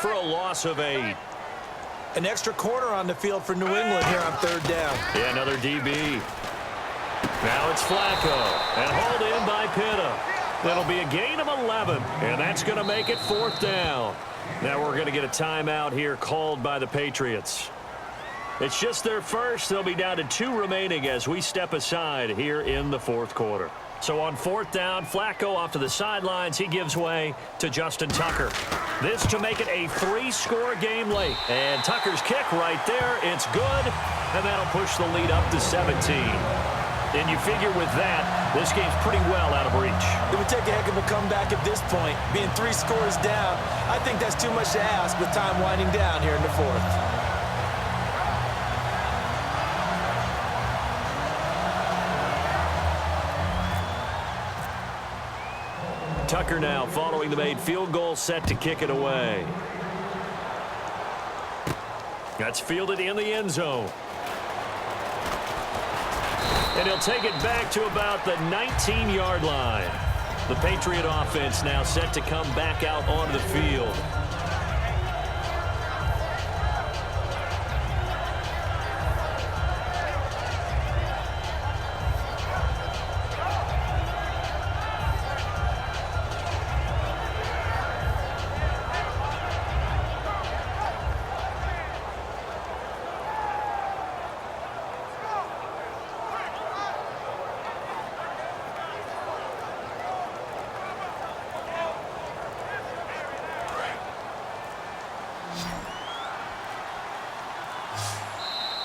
for a loss of 8. An extra corner on the field for New England here on 3rd down. Yeah, another DB. Now it's Flacco, and hauled in by Pitta. That'll be a gain of 11, and that's going to make it 4th down. Now we're going to get a timeout here called by the Patriots. It's just their first. They'll be down to 2 remaining as we step aside here in the 4th quarter. So on 4th down, Flacco off to the sidelines. He gives way to Justin Tucker. This to make it a 3-score game late. And Tucker's kick right there. It's good, and that'll push the lead up to 17. And you figure with that, this game's pretty well out of reach. It would take a heck of a comeback at this point. Being 3 scores down, I think that's too much to ask with time winding down here in the 4th. Tucker now following the made field goal, set to kick it away. That's fielded in the end zone. And he'll take it back to about the 19-yard line. The Patriot offense now set to come back out onto the field.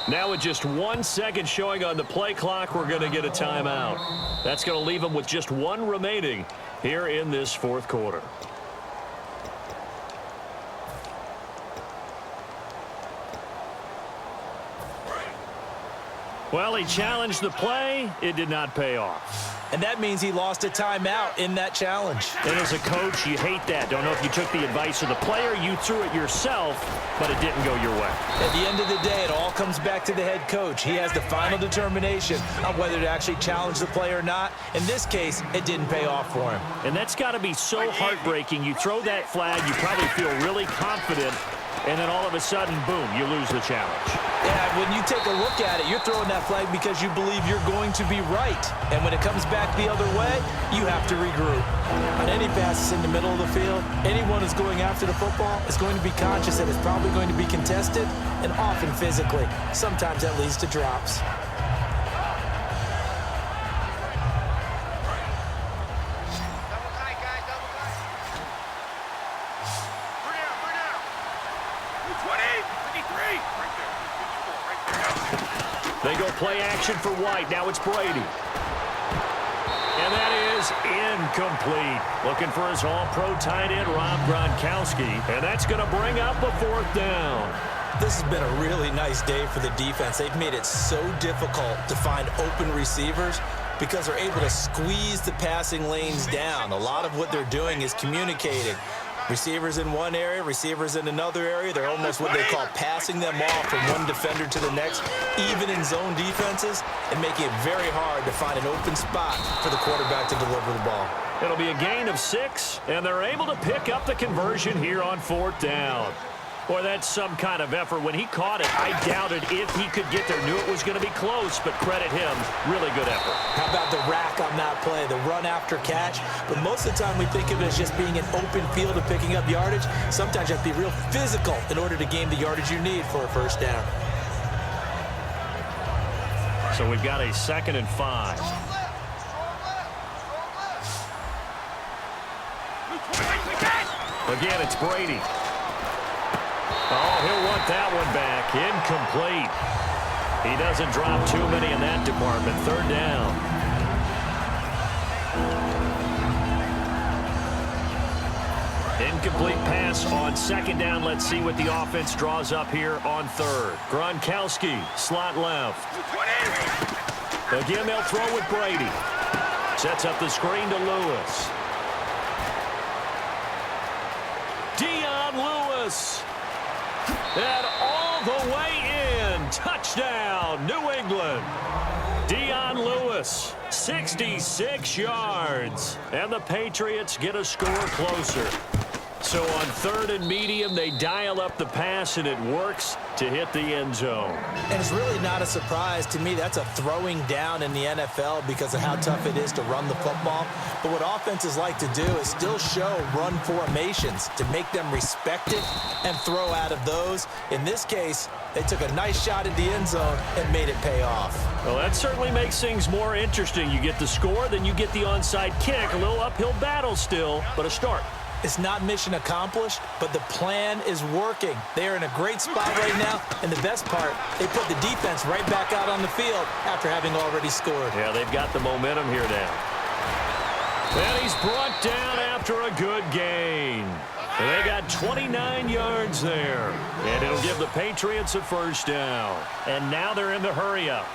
Now with just 1 second showing on the play clock, we're going to get a timeout. That's going to leave them with just 1 remaining here in this 4th quarter. Well, he challenged the play. It did not pay off. And that means he lost a timeout in that challenge. And as a coach, you hate that. Don't know if you took the advice of the player, you threw it yourself, but it didn't go your way. At the end of the day, it all comes back to the head coach. He has the final determination on whether to actually challenge the play or not. In this case, it didn't pay off for him. And that's got to be so heartbreaking. You throw that flag, you probably feel really confident, and then all of a sudden, boom, you lose the challenge. Yeah, when you take a look at it, you're throwing that flag because you believe you're going to be right. And when it comes back the other way, you have to regroup. On any passes in the middle of the field, anyone who's going after the football is going to be conscious that it's probably going to be contested, and often physically. Sometimes that leads to drops. They go play action for White. Now it's Brady. And that is incomplete. Looking for his all-pro tight end, Rob Gronkowski. And that's going to bring up a 4th down. This has been a really nice day for the defense. They've made it so difficult to find open receivers because they're able to squeeze the passing lanes down. A lot of what they're doing is communicating. Receivers in one area, receivers in another area. They're almost what they call passing them off from one defender to the next, even in zone defenses, and making it very hard to find an open spot for the quarterback to deliver the ball. It'll be a gain of 6, and they're able to pick up the conversion here on 4th down. Boy, that's some kind of effort. When he caught it, I doubted if he could get there. Knew it was going to be close, but credit him. Really good effort. How about the rack on that play, the run after catch? But most of the time we think of it as just being an open field and picking up yardage. Sometimes you have to be real physical in order to gain the yardage you need for a 1st down. So we've got a 2nd and 5. Again, it's Brady. Oh, he'll want that one back. Incomplete. He doesn't drop too many in that department. 3rd down. Incomplete pass on 2nd down. Let's see what the offense draws up here on 3rd. Gronkowski, slot left. Again, they'll throw with Brady. Sets up the screen to Lewis. Lewis. And all the way in. Touchdown, New England. Dion Lewis, 66 yards. And the Patriots get a score closer. So on 3rd and medium, they dial up the pass, and it works to hit the end zone. And it's really not a surprise to me. That's a throwing down in the NFL because of how tough it is to run the football. But what offenses like to do is still show run formations to make them respect it and throw out of those. In this case, they took a nice shot at the end zone and made it pay off. Well, that certainly makes things more interesting. You get the score, then you get the onside kick. A little uphill battle still, but a start. It's not mission accomplished, but the plan is working. They are in a great spot right now, and the best part, they put the defense right back out on the field after having already scored. Yeah, they've got the momentum here now. And he's brought down after a good gain. And they got 29 yards there. And it'll give the Patriots a first down. And now they're in the hurry-up.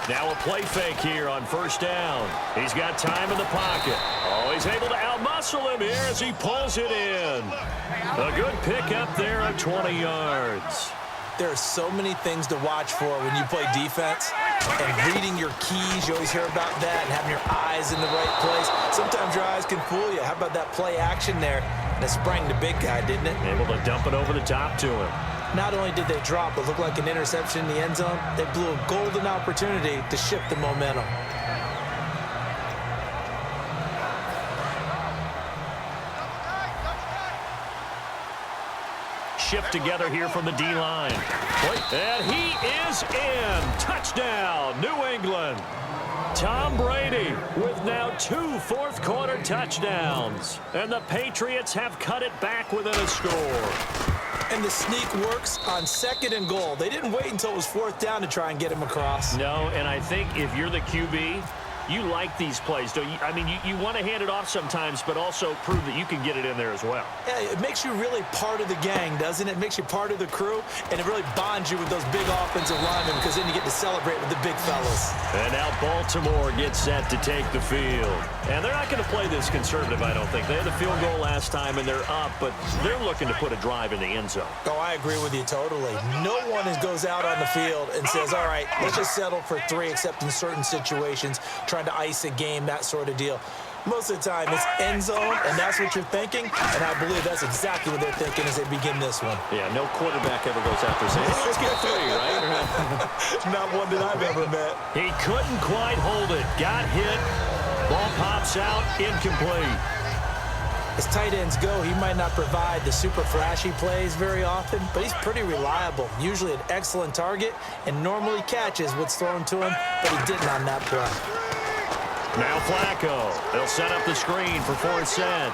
Now a play fake here on first down. He's got time in the pocket. Oh, he's able to outmuscle him here as he pulls it in. A good pickup there of 20 yards. There are so many things to watch for when you play defense. And reading your keys, you always hear about that, and having your eyes in the right place. Sometimes your eyes can fool you. How about that play action there? And it sprang the big guy, didn't it? Able to dump it over the top to him. Not only did they drop what looked like an interception in the end zone, they blew a golden opportunity to shift the momentum. Shift together here from the D-line. And he is in. Touchdown, New England. Tom Brady with now 2 fourth-quarter touchdowns. And the Patriots have cut it back within a score. And the sneak works on 2nd and goal. They didn't wait until it was 4th down to try and get him across. No, and I think if you're the QB, you like these plays, don't you? I mean, you want to hand it off sometimes, but also prove that you can get it in there as well. Yeah, it makes you really part of the gang, doesn't it? It makes you part of the crew, and it really bonds you with those big offensive linemen because then you get to celebrate with the big fellas. And now Baltimore gets set to take the field. And they're not going to play this conservative, I don't think. They had the field goal last time, and they're up, but they're looking to put a drive in the end zone. Oh, I agree with you totally. No one goes out on the field and says, all right, let's just settle for 3, except in certain situations, trying to ice a game, that sort of deal. Most of the time, it's end zone, and that's what you're thinking, and I believe that's exactly what they're thinking as they begin this one. Yeah, no quarterback ever goes out there saying, hey, let's get 3, right? Not one that I've ever met. He couldn't quite hold it. Got hit. Ball pops out, incomplete. As tight ends go, he might not provide the super flashy plays very often, but he's pretty reliable. Usually an excellent target and normally catches what's thrown to him, but he didn't on that play. Now Flacco. They'll set up the screen for 4th cent.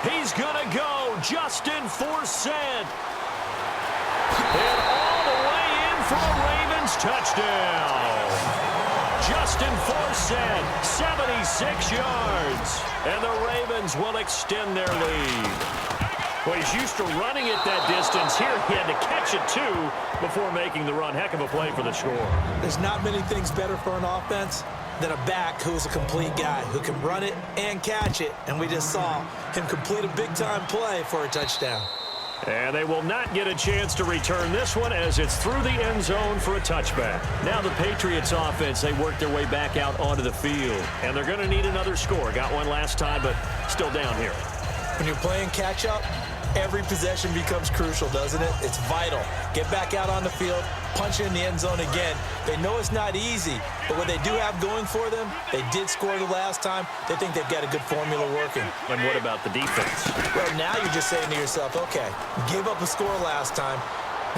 He's going to go. Justin 4th cent. And all the way in for a Ravens touchdown. Justin 4th cent, 76 yards. And the Ravens will extend their lead. Well, he's used to running it that distance. Here he had to catch it, too, before making the run. Heck of a play for the score. There's not many things better for an offense than a back who is a complete guy, who can run it and catch it. And we just saw him complete a big-time play for a touchdown. And they will not get a chance to return this one as it's through the end zone for a touchback. Now the Patriots offense, they work their way back out onto the field. And they're going to need another score. Got one last time, but still down here. When you're playing catch-up, every possession becomes crucial, doesn't it? It's vital. Get back out on the field, punch in the end zone again. They know it's not easy, but what they do have going for them, they did score the last time. They think they've got a good formula working. And what about the defense? Well, now you're just saying to yourself, okay, gave up a score last time.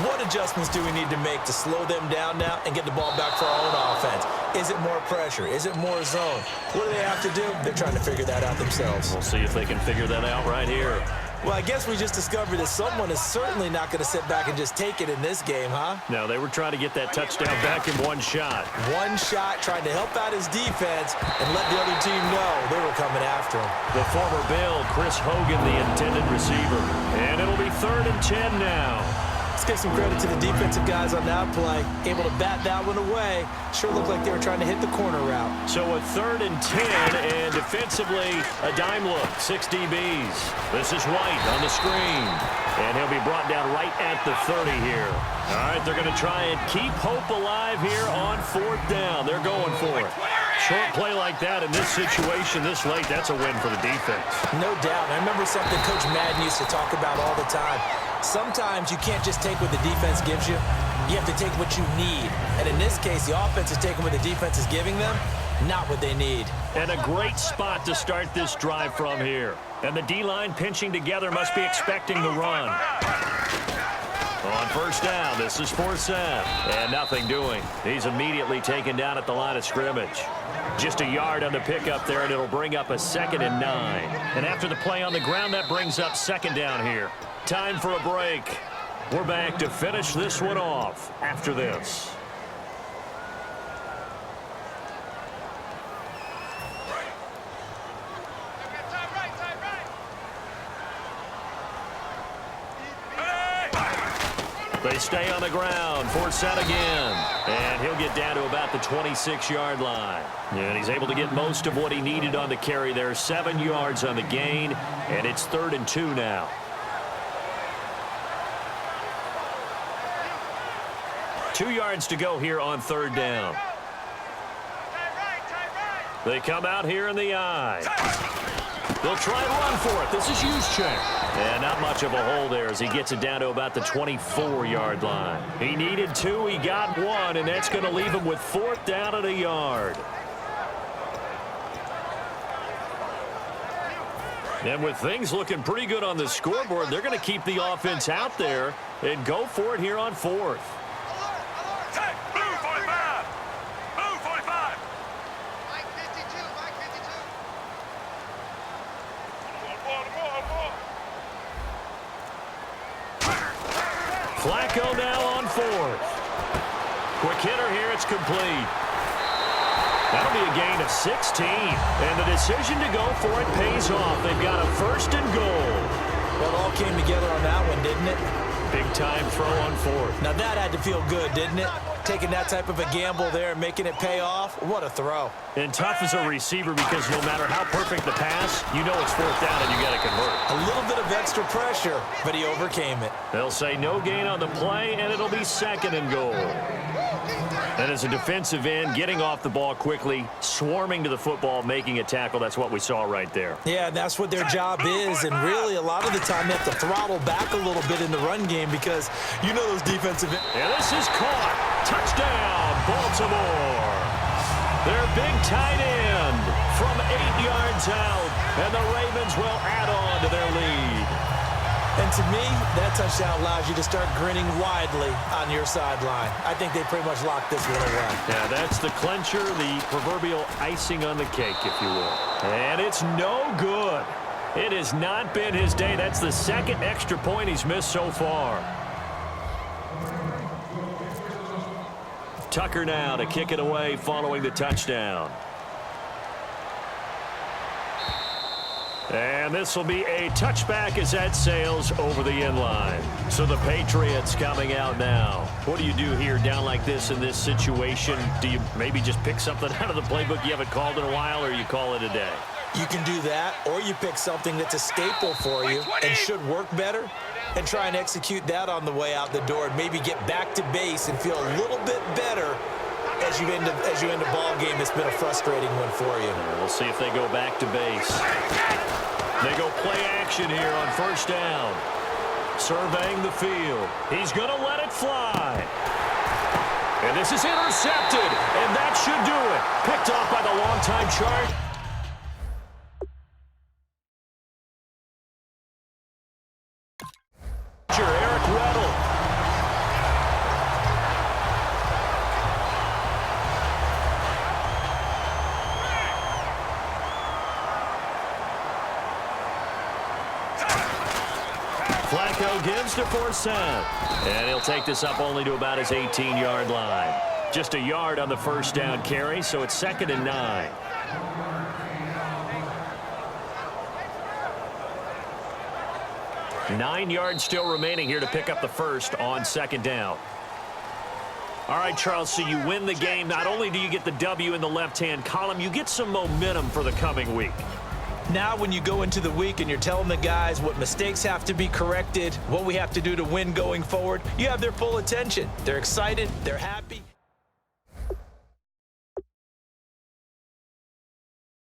What adjustments do we need to make to slow them down now and get the ball back for our own offense? Is it more pressure? Is it more zone? What do they have to do? They're trying to figure that out themselves. We'll see if they can figure that out right here. Well, I guess we just discovered that someone is certainly not going to sit back and just take it in this game, huh? No, they were trying to get that touchdown back in one shot. One shot, trying to help out his defense and let the other team know they were coming after him. The former Bill, Chris Hogan, the intended receiver. And it'll be 3rd and 10 now. Let's give some credit to the defensive guys on that play. Able to bat that one away. Sure looked like they were trying to hit the corner route. So a 3rd and 10, and defensively, a dime look, 6 DBs. This is White on the screen. And he'll be brought down right at the 30 here. All right, they're going to try and keep hope alive here on 4th down. They're going for it. short play like that in this situation this late, that's a win for the defense. No doubt. I remember something Coach Madden used to talk about all the time. Sometimes you can't just take what the defense gives you. You have to take what you need. And in this case, the offense is taking what the defense is giving them, not what they need. And a great spot to start this drive from here. And the D-line pinching together must be expecting the run. On first down, this is for Sam. And nothing doing. He's immediately taken down at the line of scrimmage. Just a yard on the pickup there, and it'll bring up a 2nd and 9. And after the play on the ground, that brings up 2nd down here. Time for a break. We're back to finish this one off after this. They stay on the ground. Force out again. And he'll get down to about the 26-yard line. And he's able to get most of what he needed on the carry there. 7 yards on the gain. And it's 3rd and 2 now. Two yards to go here on 3rd down. They come out here in the I. They'll try and run for it. This is Juszczyk. And not much of a hole there as he gets it down to about the 24-yard line. He needed 2. He got 1, and that's going to leave him with 4th down and a yard. And with things looking pretty good on the scoreboard, they're going to keep the offense out there and go for it here on 4th. Flacco now on 4th. Quick hitter here. It's complete. That'll be a gain of 16. And the decision to go for it pays off. They've got a 1st and goal. Well, it all came together on that one, didn't it? Big-time throw on 4th. Now, that had to feel good, didn't it? Taking that type of a gamble there and making it pay off. What a throw. And tough as a receiver because no matter how perfect the pass, you know it's 4th down and you got to convert. A little bit of extra pressure, but he overcame it. They'll say no gain on the play, and it'll be 2nd and goal. And as a defensive end, getting off the ball quickly, swarming to the football, making a tackle, that's what we saw right there. Yeah, that's what their job is, and really a lot of the time they have to throttle back a little bit in the run game because you know those defensive ends. And this is caught. Touchdown, Baltimore. Their big tight end from 8 yards out, and the Ravens will add on to their lead. And to me, that touchdown allows you to start grinning widely on your sideline. I think they pretty much locked this one away. Yeah, that's the clincher, the proverbial icing on the cake, if you will. And it's no good. It has not been his day. That's the 2nd extra point he's missed so far. Tucker now to kick it away following the touchdown. And this will be a touchback as that sails over the end line. So the Patriots coming out now. What do you do here down like this in this situation? Do you maybe just pick something out of the playbook you haven't called in a while, or you call it a day? You can do that, or you pick something that's a staple for you and should work better and try and execute that on the way out the door and maybe get back to base and feel a little bit better as you end a ball game that's been a frustrating one for you. We'll see if they go back to base. They go play action here on 1st down. Surveying the field. He's going to let it fly. And this is intercepted, and that should do it. Picked off by the longtime Chart. Eric Weddle. Flacco gives to Forsett. And he'll take this up only to about his 18-yard line. Just a yard on the 1st down carry, so it's 2nd and 9. Nine yards still remaining here to pick up the 1st on 2nd down. All right, Charles, so you win the game. Not only do you get the W in the left-hand column, you get some momentum for the coming week. Now when you go into the week and you're telling the guys what mistakes have to be corrected, what we have to do to win going forward, you have their full attention. They're excited. They're happy.